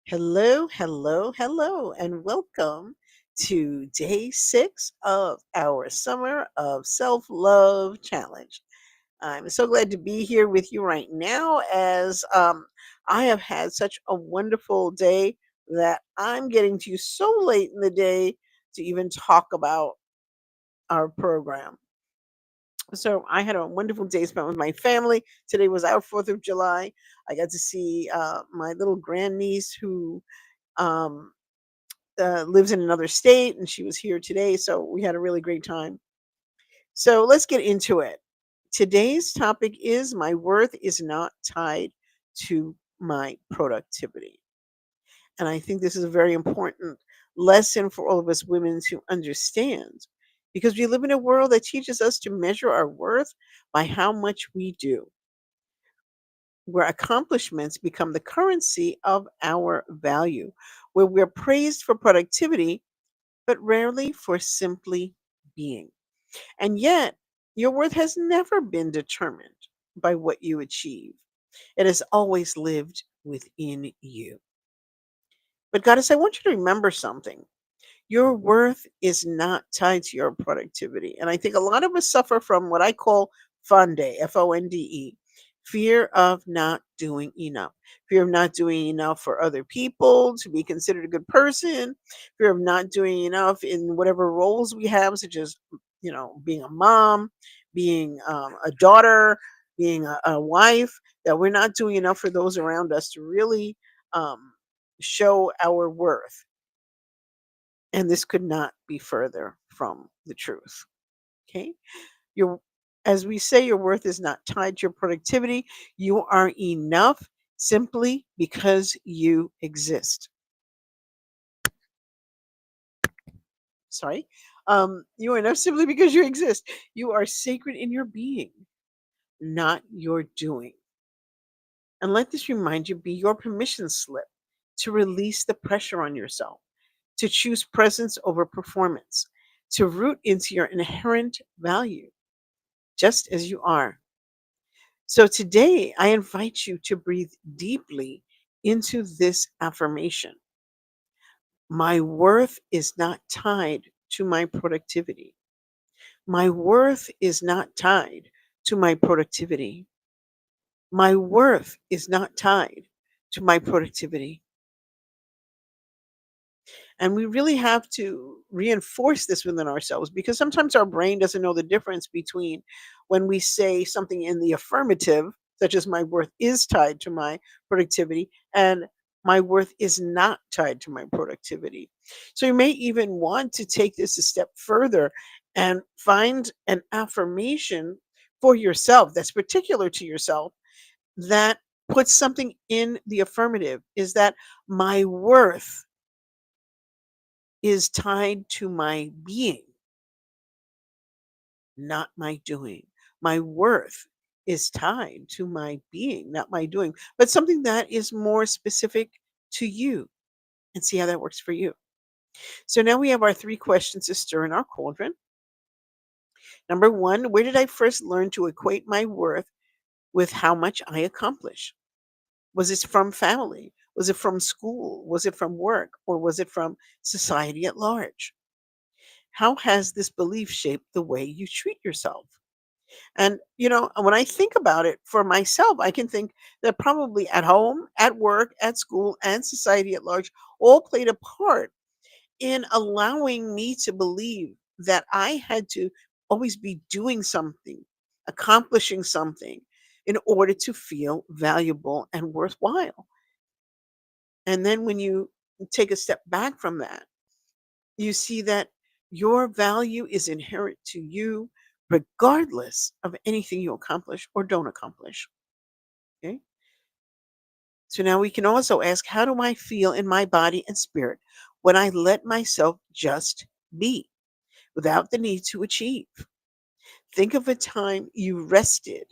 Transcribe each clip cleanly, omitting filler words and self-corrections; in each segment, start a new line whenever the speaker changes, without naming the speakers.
Hello, hello, hello, and welcome to day 6 of our Summer of Self Love Challenge. I'm so glad to be here with you right now as I have had such a wonderful day that I'm getting to you so late in the day to even talk about our program. So I had a wonderful day spent with my family. Today was our 4th of July. I got to see my little grandniece who um, lives in another state, and she was here today. So we had a really great time. So let's get into it. Today's topic is my worth is not tied to my productivity. And I think this is a very important lesson for all of us women to understand because we live in a world that teaches us to measure our worth by how much we do, where accomplishments become the currency of our value, where we're praised for productivity but rarely for simply being. And yet, your worth has never been determined by what you achieve, it has always lived within you. But, Goddess, I want you to remember something. Your worth is not tied to your productivity. And I think a lot of us suffer from what I call FONDE, FONDE, fear of not doing enough, fear of not doing enough for other people to be considered a good person, fear of not doing enough in whatever roles we have, such as, being a mom, being a daughter, being a wife, that we're not doing enough for those around us to really um, show our worth, and this could not be further from the truth. Okay. Your As we say, your worth is not tied to your productivity. You are enough simply because you exist. Sorry. You are enough simply because you exist. You are sacred in your being, not your doing. And let this remind you be your permission slip to release the pressure on yourself, to choose presence over performance, to root into your inherent value just as you are. So today, I invite you to breathe deeply into this affirmation. My worth is not tied to my productivity. My worth is not tied to my productivity. My worth is not tied to my productivity. And we really have to reinforce this within ourselves because sometimes our brain doesn't know the difference between when we say something in the affirmative, such as my worth is tied to my productivity, and my worth is not tied to my productivity. So you may even want to take this a step further and find an affirmation for yourself that's particular to yourself that puts something in the affirmative is that my worth is tied to my being, not my doing. My worth is tied to my being, not my doing, but something that is more specific to you, and see how that works for you. So now we have our 3 questions to stir in our cauldron. Number 1, where did I first learn to equate my worth with how much I accomplish? Was it from family? Was it from school? Was it from work? Or was it from society at large? How has this belief shaped the way you treat yourself? And, when I think about it for myself, I can think that probably at home, at work, at school, and society at large all played a part in allowing me to believe that I had to always be doing something, accomplishing something in order to feel valuable and worthwhile. And then when you take a step back from that, you see that your value is inherent to you regardless of anything you accomplish or don't accomplish. Okay. So now we can also ask, how do I feel in my body and spirit when I let myself just be without the need to achieve? Think of a time you rested,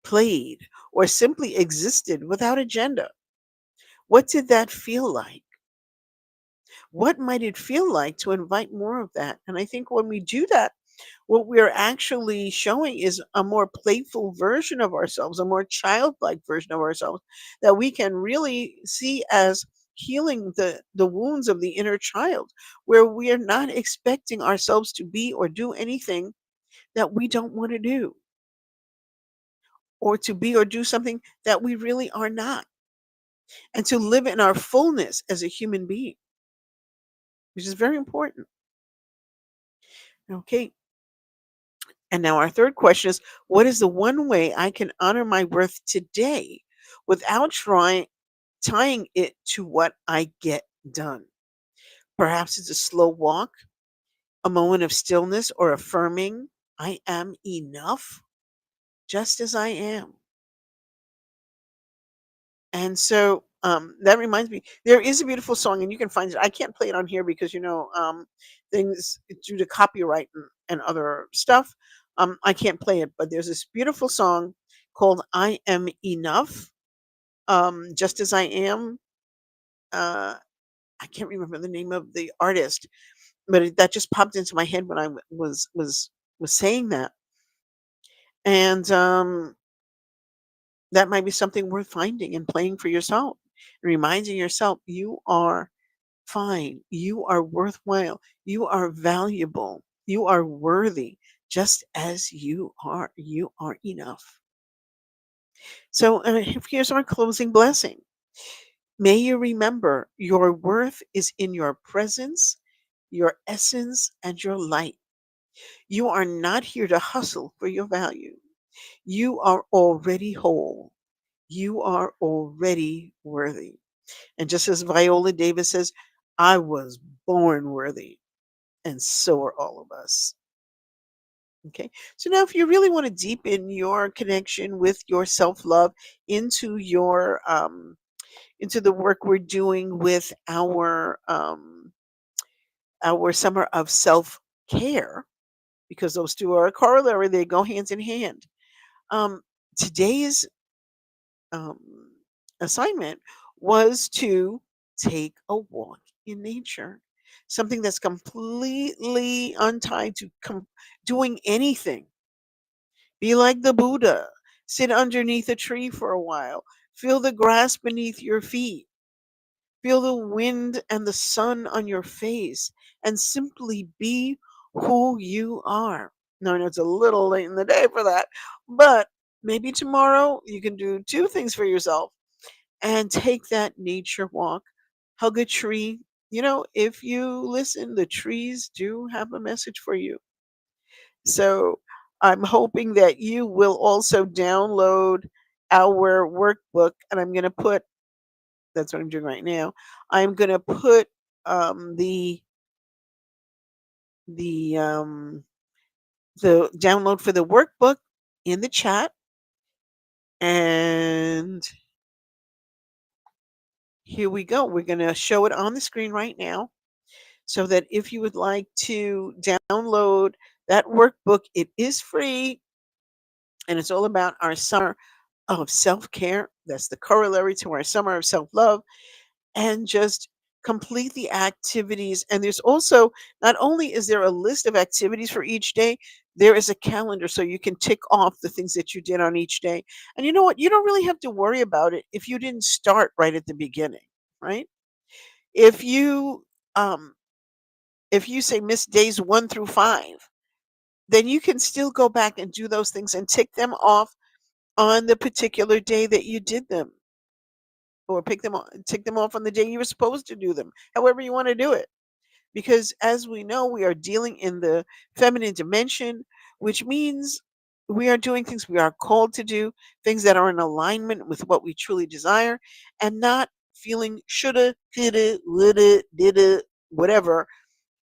played, or simply existed without agenda. What did that feel like? What might it feel like to invite more of that? And I think when we do that, What we're actually showing is a more playful version of ourselves, a more childlike version of ourselves that we can really see as healing the wounds of the inner child, where we are not expecting ourselves to be or do anything that we don't want to do, or to be or do something that we really are not, and to live in our fullness as a human being, which is very important. Okay. And now our third question is, what is the one way I can honor my worth today without tying it to what I get done? Perhaps it's a slow walk, a moment of stillness, or affirming I am enough just as I am. And so that reminds me, there is a beautiful song, and you can find it. I can't play it on here because, things due to copyright and other stuff. I can't play it, but there's this beautiful song called I Am Enough, Just as I Am. Uh, I can't remember the name of the artist, but that just popped into my head when I was saying that. And that might be something worth finding and playing for yourself, reminding yourself you are fine. You are worthwhile. You are valuable. You are worthy just as you are. You are enough. So here's our closing blessing. May you remember your worth is in your presence, your essence, and your light. You are not here to hustle for your value. You are already whole. You are already worthy. And just as Viola Davis says, I was born worthy. And so are all of us. Okay. So now, if you really want to deepen your connection with your self love into into the work we're doing with our summer of self care, because those two are a corollary, they go hands in hand. Um, Today's um, assignment was to take a walk in nature, something that's completely untied to doing anything. Be like the Buddha, sit underneath a tree for a while, feel the grass beneath your feet, feel the wind and the sun on your face, and simply be who you are. Now, I know it's a little late in the day for that, but maybe tomorrow you can do two things for yourself and take that nature walk, hug a tree. If you listen, the trees do have a message for you. So I'm hoping that you will also download our workbook, and I'm going to put that's what I'm doing right now. I'm going to put um, the the um, the download for the workbook in the chat, and here we go. We're going to show it on the screen right now, so that if you would like to download that workbook, it is free, and it's all about our summer of self-care. That's the corollary to our summer of self-love, and just complete the activities. And there's also, not only is there a list of activities for each day, there is a calendar so you can tick off the things that you did on each day. And you know what? You don't really have to worry about it if you didn't start right at the beginning, right? If you um if you say miss days 1 through 5, then you can still go back and do those things and tick them off on the particular day that you did them, or tick them off on the day you were supposed to do them, however you want to do it. Because as we know, we are dealing in the feminine dimension, which means we are doing things we are called to do, things that are in alignment with what we truly desire, and not feeling shoulda, coulda, woulda, dida, whatever.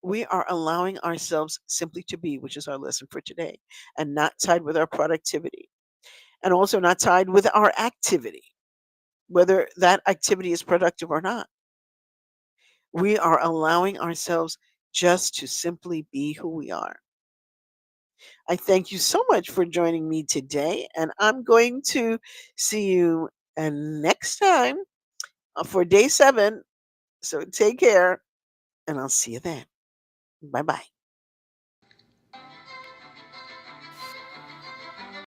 We are allowing ourselves simply to be, which is our lesson for today, and not tied with our productivity, and also not tied with our activity, whether that activity is productive or not. We are allowing ourselves just to simply be who we are. I thank you so much for joining me today, and I'm going to see you next time for day 7. So take care, and I'll see you then. Bye bye.